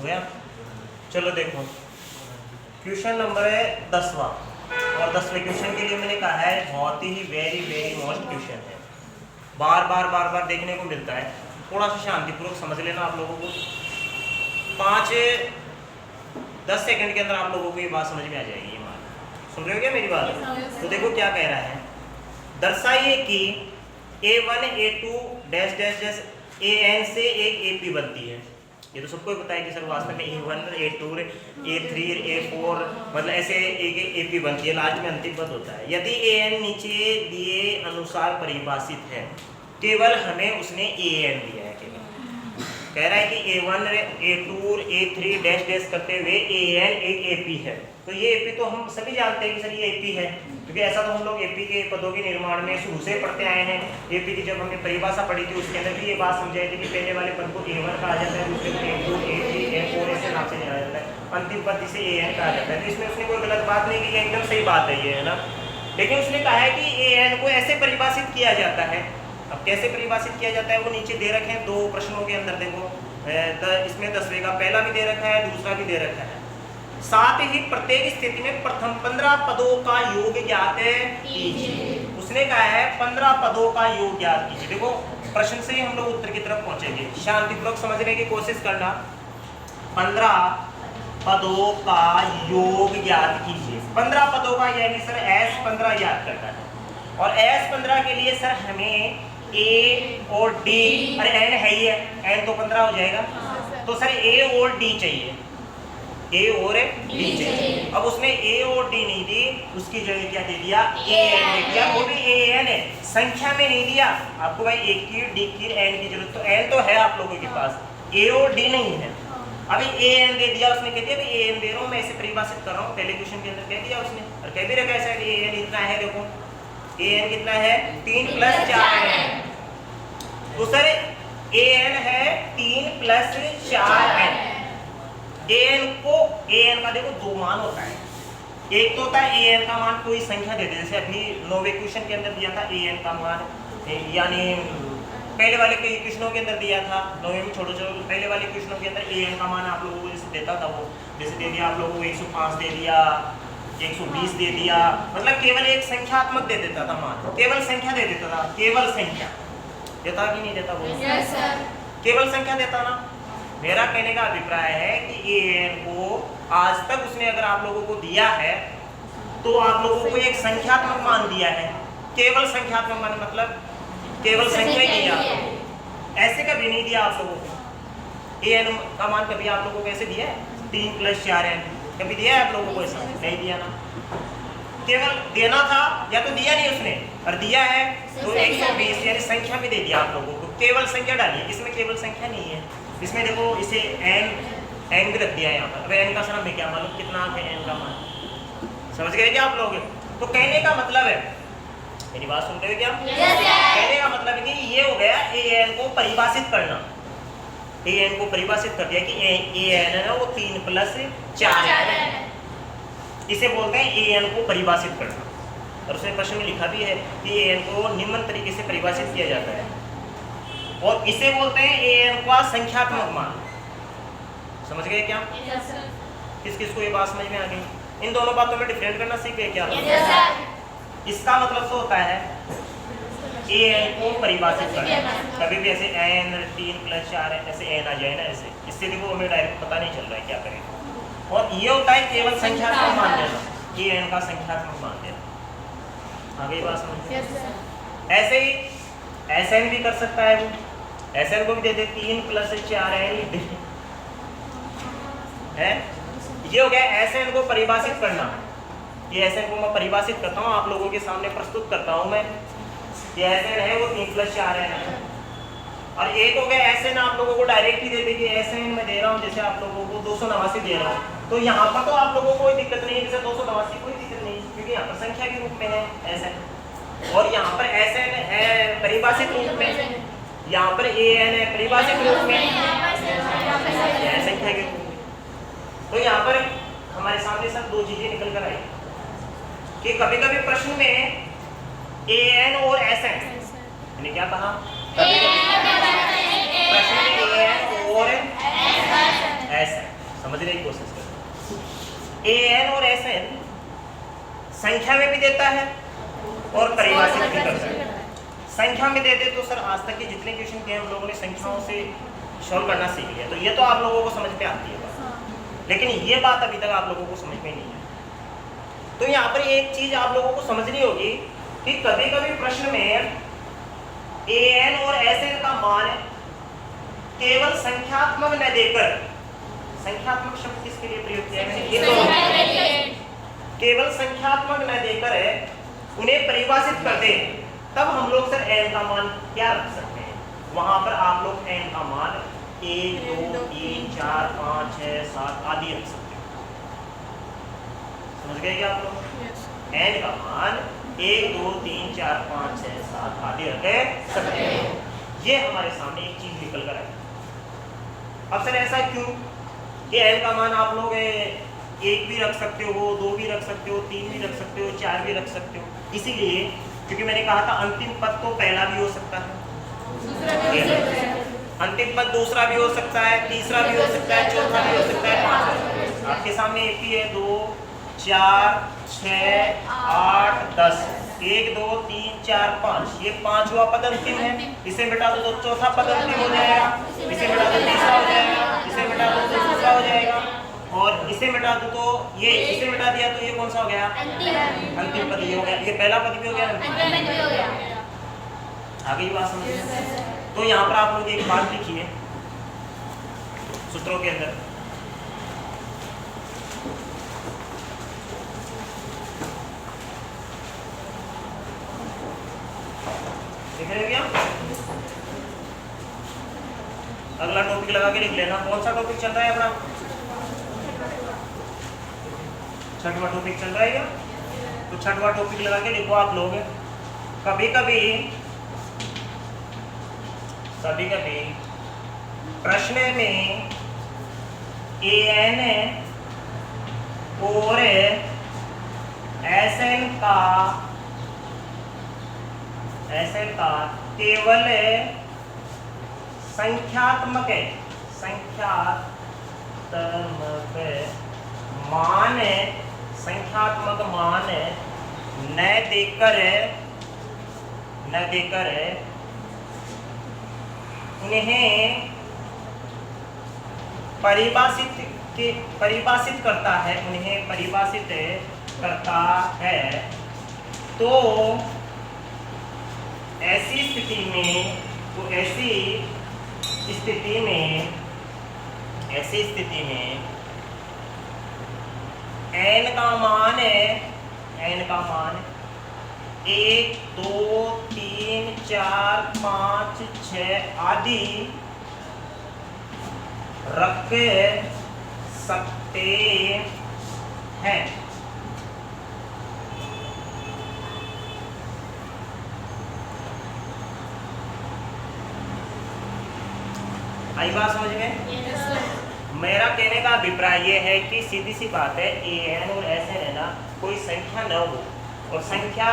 गया। चलो देखो, क्वेश्चन नंबर है 10वां, और 10वें क्वेश्चन के लिए मैंने कहा है बहुत ही वेरी मोस्ट क्वेश्चन है, बार बार देखने को मिलता है। थोड़ा सा शांतिपूर्वक समझ लेना आप लोगों को, 5-10 सेकंड के अंदर आप लोगों को ये बात समझ में आ जाएगी। ये बात सुन रहे हो क्या मेरी बात? तो देखो क्या कह रहा है, दर्शाइए कि A1 A2 dash dash dash AN से एक AP बनती है। ये तो सबको पता है कि सर वास्तव में A1 A2 A3 A4 मतलब ऐसे एक AP बनती है, लास्ट में अंतिम पद होता है। यदि AN नीचे दिए अनुसार परिभाषित है, केवल हमें उसने AN दिया है। केवल कह रहा है कि A1 A2 A3 dash dash करते हुए AN एक AP है। तो ये AP तो हम सभी जानते हैं कि सर ये AP है, क्योंकि ऐसा तो हम लोग AP के पदों के निर्माण में शुरू से पढ़ते आए हैं। AP की जब हमने परिभाषा पढ़ी थी उसके अंदर भी ये बात समझाई थी कि पहले वाले पद को A1 कहा जाता है, दूसरे को A2 A3 A4 ऐसे नाम से जाना जाता है, अंतिम पद जिसे AN कहा जाता है। तो इसमें उसने कोई गलत बात नहीं की, एकदम सही बात है ये, है ना। लेकिन उसने कहा है कि AN को ऐसे परिभाषित किया जाता है। अब कैसे परिभाषित किया जाता है वो नीचे दे रखे हैं 2 प्रश्नों के अंदर। देखो इसमें 10वें का पहला भी दे रखा है, दूसरा भी दे रखा है। साथ ही प्रत्येक स्थिति में प्रथम 15 पदों का योग ज्ञात कीजिए। उसने कहा है 15 पदों का योग ज्ञात कीजिए। देखो प्रश्न से ही हम लोग उत्तर की तरफ पहुंचेंगे, शांतिपूर्वक समझने की कोशिश करना। 15 पदों का योग ज्ञात कीजिए। 15 पदों का यानी सर S15 याद करना है, और S15 के लिए सर हमें A और D, अरे N है ही है, N तो 15 हो जाएगा, तो सर A और D चाहिए, A और D चाहिए। अब उसने A और D नहीं दी, उसकी जगह क्या दे दिया, AN दे दिया। वो भी AN है, संख्या में नहीं दिया आपको भाई। A की D की N की जरूरत, तो N तो है आप लोगों के पास, A और D नहीं है। अभी AN दे दिया उसने, कह दिया भाई AN दे रहा हूँ मैं, इसे परिभाषित कर रहा हूँ। पहले क्वेश्चन के अंदर कह दिया उसने, और कह भी रखा है सर AN इतना है। देखो AN कितना है, 3 + 4 है। तो सर AN है 3 + 4 AN का देखो 2 मान होता है। एक तो होता है AN का मान कोई संख्या दे दे, जैसे अभी 9वें क्वेश्चन के अंदर दिया था AN का मान, यानी पहले वाले क्वेश्चनों के अंदर दिया था 9वें में, छोटे पहले वाले क्वेश्चनों के अंदर AN का मान आप लोगों को जैसे देता था, वो जैसे दे दिया आप लोगों को 105 दे दिया, 120 दे दिया, मतलब केवल एक संख्यात्मक दे देता था मान, केवल संख्या दे देता था। केवल संख्या देता कि नहीं देता वो? यस सर, केवल संख्या देता ना। मेरा कहने का अभिप्राय है कि AN को आज तक उसने अगर आप लोगों को दिया है तो आप लोगों को एक संख्यात्मक मान दिया है। केवल संख्यात्मक मान मतलब केवल संख्या ही दिया, ऐसे कभी नहीं दिया आप लोगों को। AN का मान कभी आप लोगों को ऐसे दिया है 3 + 4 कभी दिया है आप लोगों को? ऐसा नहीं दिया ना। केवल देना था या तो दिया नहीं उसने, और दिया है तो 120 यानी संख्या भी दे दिया आप लोगों को। केवल संख्या डालिए, इसमें केवल संख्या नहीं है। इसमें देखो इसे n भी रख दिया है यहाँ पर। अब n का सर हमें क्या मालूम कितना है n का मान, समझ गए क्या आप लोग? तो कहने का मतलब है, मेरी बात सुन रहे हो क्या? कहने का मतलब है कि ये हो गया AN को परिभाषित करना। AN को परिभाषित कर दिया कि AN है ना वो 3 + 4 है, इसे बोलते हैं AN को परिभाषित करना। और उसने प्रश्न में लिखा भी है कि AN को निम्न तरीके से परिभाषित किया जाता है, और इसे बोलते हैं AN का संख्यात्मक मान। समझ गए क्या? यस सर, किस किस को ये बात समझ में आ गई? इन दोनों बातों में डिफरेंट करना सीख गए क्या? यस सर, इसका मतलब तो होता है AN को परिभाषित करना। कभी भी ऐसे N 3 + 4 ऐसे N आ जाए ना, ऐसे इससे देखो हमें डायरेक्ट पता नहीं चल रहा है क्या करें। और ये होता है केवल संख्यात्मक मान देना, AN का संख्यात्मक मान देना। आगे बात समझ? यस सर, ऐसे ही SN भी कर सकता है वो, SN को भी दे दे 3 + 4 है। ये हो गया SN को परिभाषित करना। ये SN को मैं परिभाषित करता हूँ, आप लोगों के सामने प्रस्तुत करता हूँ मैं। ये SN है वो 3 + 4 है। और एक हो गया SN आप लोगों को डायरेक्ट ही दे देगी, SN मैं दे रहा हूँ जैसे आप लोगों को 289 दे रहा हूँ, तो यहाँ पर तो आप लोगों को कोई दिक्कत नहीं है, जैसे 289 कोई दिक्कत नहीं, क्योंकि यहाँ पर संख्या के रूप में है SN, और यहाँ पर SN है परिभाषित रूप में, यहाँ पर AN है परिभाषित रूप में, संख्या के रूप में। तो यहाँ पर हमारे सामने सर 2 चीजें निकल कर आई कि कभी कभी प्रश्न में AN और SN, मैंने क्या कहा, कभी कभी प्रश्न में AN और SN समझने की कोशिश करें। an और sn संख्या में भी देता है और परिभाषित भी करता है। संख्या में देते तो सर आज तक के जितने क्वेश्चन किए हम लोगों ने संख्याओं से सॉल्व करना सीख लिया, तो ये तो आप लोगों को समझ में आती है बात। लेकिन ये बात अभी तक आप लोगों को समझ में नहीं है। तो यहाँ पर एक चीज आप लोगों को समझनी होगी कि कभी कभी प्रश्न में an और sn का मान केवल संख्यात्मक न देकर, संख्यात्मक शब्द किसके लिए प्रयोग किया है, केवल संख्यात्मक न देकर उन्हें परिभाषित कर दे, तब हम लोग सर n का मान क्या रख सकते हैं। वहां पर आप लोग n का मान 1 2 3 4 5 6 7 आदि रख सकते हैं। समझ गए क्या आप लोग? n का मान 1 2 3 4 5 6 7 आदि रख सकते हैं। ये हमारे सामने एक चीज निकल कर आई। अब सर ऐसा क्यों कि n का मान आप लोग 1 भी रख सकते हो, 2 भी रख सकते हो, 3 भी रख सकते हो, 4 भी रख सकते हो। इसीलिए क्योंकि मैंने कहा था अंतिम पद तो पहला भी हो सकता है, अंतिम पद दूसरा भी हो सकता है, तीसरा भी हो सकता है, चौथा भी हो सकता है, पांचवा। आपके सामने एक ही है 2 4 6 8 10 1 2 3 4 5, ये पांचवा पद अंतिम है। इसे मिटा दो तो चौथा पद अंतिम हो जाएगा, इसे मिटा दो तीसरा हो जाएगा, इसे मिटा दो तो दूसरा हो जाएगा, और इसे मिटा दो तो ये, इसे मिटा दिया तो ये कौन सा हो गया, अंतिम पद ये हो गया। ये पहला पद भी हो गया, अंतिम पद हो गया। आगे बात समझिए। तो यहाँ पर आप लोग एक बात लिखिए सूत्रों के अंदर, देख रहे हैं क्या? अगला टॉपिक लगा के लिख लेना। कौन सा टॉपिक चल रहा है अपना? छठवां टॉपिक चल रहा है क्या? तो छठवां टॉपिक लगा के लिखो आप लोग। कभी कभी प्रश्न में an और sn का केवल संख्यात्मक मान न देकर उन्हें परिभाषित करता है, तो ऐसी स्थिति में n का मान 1 2 3 4 5 6 आदि रख सकते हैं। आई बात समझ में? मेरा कहने का अभिप्राय ये है कि सीधी सी बात है, an और sn है ना, कोई संख्या न हो, और संख्या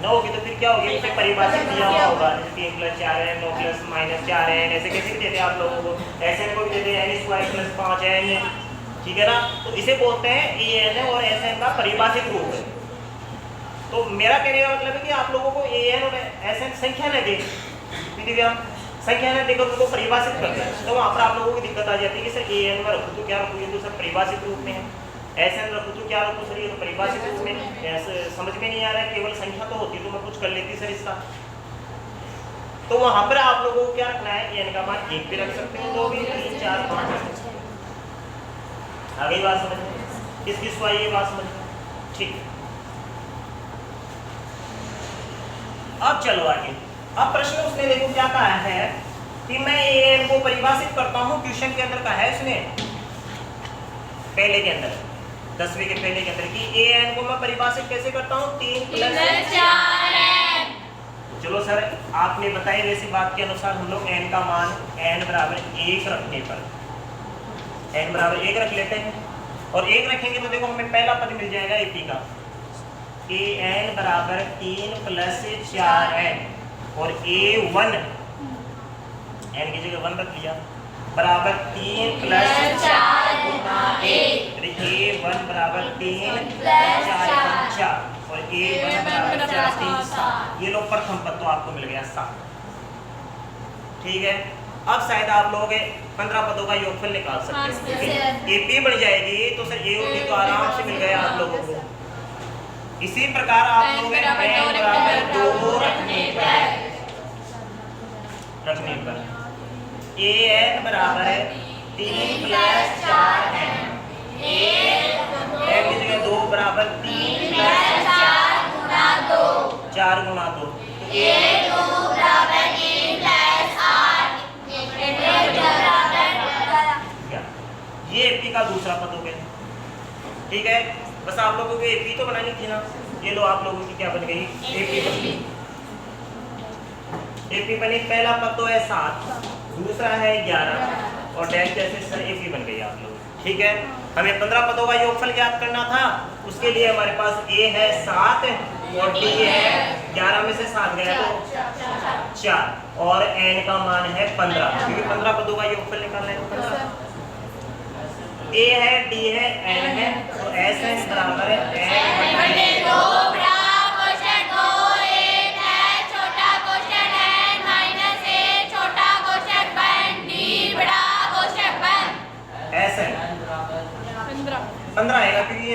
न होगी तो फिर क्या होगी, उसे परिभाषित दिया हुआ होगा, जैसे 3 + 4 n 9 + -4n, ऐसे कैसे भी देते हैं आप लोगों को, sn को भी देते हैं n² + 5n, ठीक है ना। तो इसे बोलते हैं an और sn का परिभाषित रूप है। तो मेरा कहने का मतलब है कि आप लोगों को an और sn संख्या न दे, संख्या ने देखो उनको परिभाषित करते हैं, तो वहाँ पर आप लोगों की दिक्कत आ जाती है कि सर an में रखूँ तो क्या रखूँ, ये तो सर परिभाषित रूप में है, sn रखूँ तो क्या रखूँ सर, ये तो परिभाषित रूप में, ऐसे समझ में नहीं आ रहा है, केवल संख्या तो होती तो मैं कुछ कर लेती सर इसका। तो वहाँ पर आप लोगों को क्या रखना है, n का मान 1 भी रख सकते हो, 2 भी, 3 4 5 रख सकते हो। आगे बात समझ में, किसकी सुनाई ये बात समझ में, ठीक। अब चलो आगे। अब प्रश्न उसने देखो क्या कहा है कि मैं an को परिभाषित करता हूं, क्वेश्चन के अंदर कहा है उसने, पहले के अंदर 10वीं के पहले के अंदर कि an को मैं परिभाषित कैसे करता हूं, 3 + 4n। चलो सर आपने बताई वैसी बात के अनुसार हम लोग n का मान n = 1 रखने पर n = 1 रख लेते हैं, और 1 रखेंगे तो देखो हमें पहला पद मिल जाएगा AP का, an = 3 + 4n, और A1 n की जगह 1 रख लिया, बराबर 3 + 4 × प्लस 3 7। ये लो प्रथम पद तो आपको मिल गया 7। ठीक है, अब शायद आप लोग 15 पदों का योगफल निकाल सकते हो। एपी बन जाएगी तो सर ए और डी तो आराम से मिल गया आप लोगों को। इसी प्रकार आप लोग n बराबर 2 रखने पर an बराबर 3 प्लस 4 है, n की जगह 2 बराबर 3 प्लस 4 गुणा 2, 4 गुणा 2 ये एपी का दूसरा पद हो गया। ठीक है, बस आप लोगों को एपी तो बनानी थी ना। ये लो आप लोगों की क्या बन गई, एपी बन गई। एपी बनी, पहला पद तो है 7, दूसरा है 11 और डैश जैसे सर एपी बन गई आप लोग। ठीक है, हमें 15 पदों का योगफल ज्ञात करना था, उसके लिए हमारे पास ए है 7 और डी है 11 में से 7 गया तो 4 और n का मान है 15, क्योंकि 15 पदों का योगफल निकालना है। 15 ए है, डी है, n है, तो एस एन बराबर है n बटे 2 15 आएगा, क्योंकि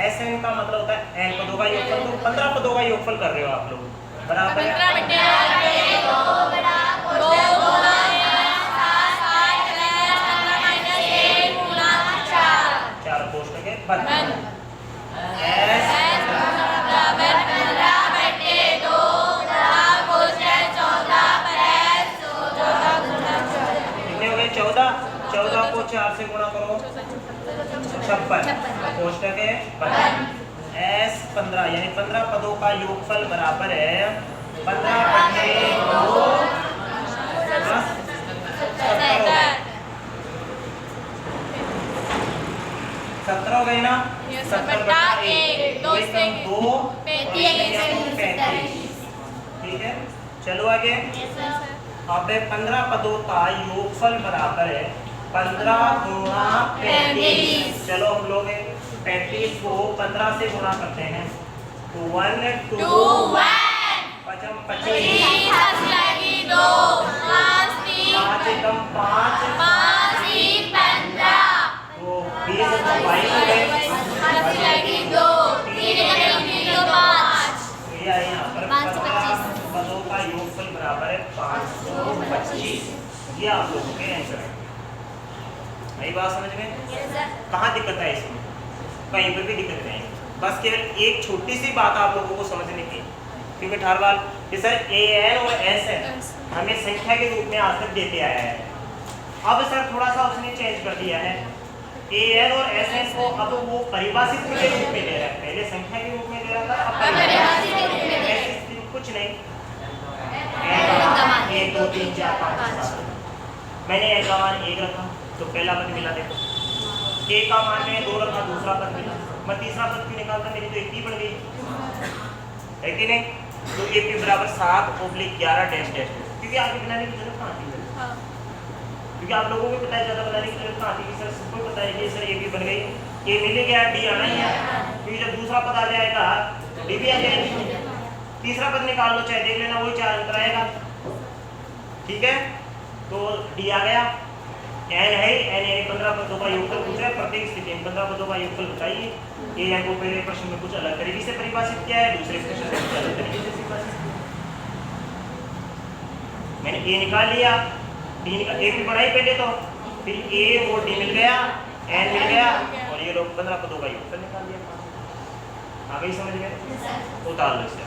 एस एन का मतलब होता है n पदों का योगफल, तो 15 पदों का योगफल कर रहे हो आप लोग, बराबर है 4 कोष्ठक है बंद। कितने हो गए 14, 14 को 4 से गुणा करो 56 कोष्ठक है बंद। एस 15 यानी 15 पदों का योगफल बराबर है 15 बटे 2 17 हो गए ना, 70 बटा 1 2 35। ठीक है, चलो आगे। अब 15 पदों का योगफल बराबर है 15 गुणा 35। चलो हम लोग 35 को 15 से गुणा करते हैं तो 1 2 पचम 25 5 एकम 5 तो 20 तो 22 हो गए। ये आई यहाँ पर 15 पदों का योगफल बराबर है 525। ये आप लोगों के आंसर है। नई बात समझ में? कहाँ दिक्कत है इसमें? कहीं पर भी दिक्कत नहीं, बस केवल एक छोटी सी बात आप लोगों को समझने की, क्योंकि ठारवाल ये सर an और s हमें संख्या के रूप में आज तक देते आया है। अब सर थोड़ा सा उसने चेंज कर दिया है, an और s को अब वो परिभाषित के रूप में दे रहा है। पहले संख्या के रूप में दे रहा था, अब परिभाषित के रूप में। कुछ नहीं, 1 2 3 4 5 7 मैंने n का मान 1 रखा तो पहला पद मिला, देखो a का मान में 2 रखा दूसरा पद मिला, मैं तीसरा पद क्यों निकालता, मेरी तो एक ही बन गई है कि नहीं। तो AP बराबर 7/11 डैश डैश, क्योंकि आपके बनाने की जरूरत कहाँ थी, क्योंकि आप लोगों को पता है ज़्यादा बनाने की जरूरत कहाँ थी, सर सबको पता है कि सर AP बन गई, A मिल गया, D आना ही है, क्योंकि जब दूसरा पद आ जाएगा तो D भी आ जाएगी। तीसरा पद निकाल लो, चाहे देख लेना, वही 4 अंतर आएगा। ठीक है, तो D आ गया, n है, n यानी 15 पदों का योगफल पूछ रहा है, प्रत्येक स्थिति में 15 पदों का योगफल बताइए। ये आपको पहले प्रश्न में कुछ अलग तरीके से परिभाषित किया है, दूसरे प्रश्न में कुछ अलग तरीके से परिभाषित किया। मैंने a निकाल लिया, d निकाल, a भी पढ़ाई पहले तो, फिर a और d मिल गया, n मिल गया, और ये लोग 15 पदों का योगफल निकाल लिया। आ गई समझ में? उतार लो इसे।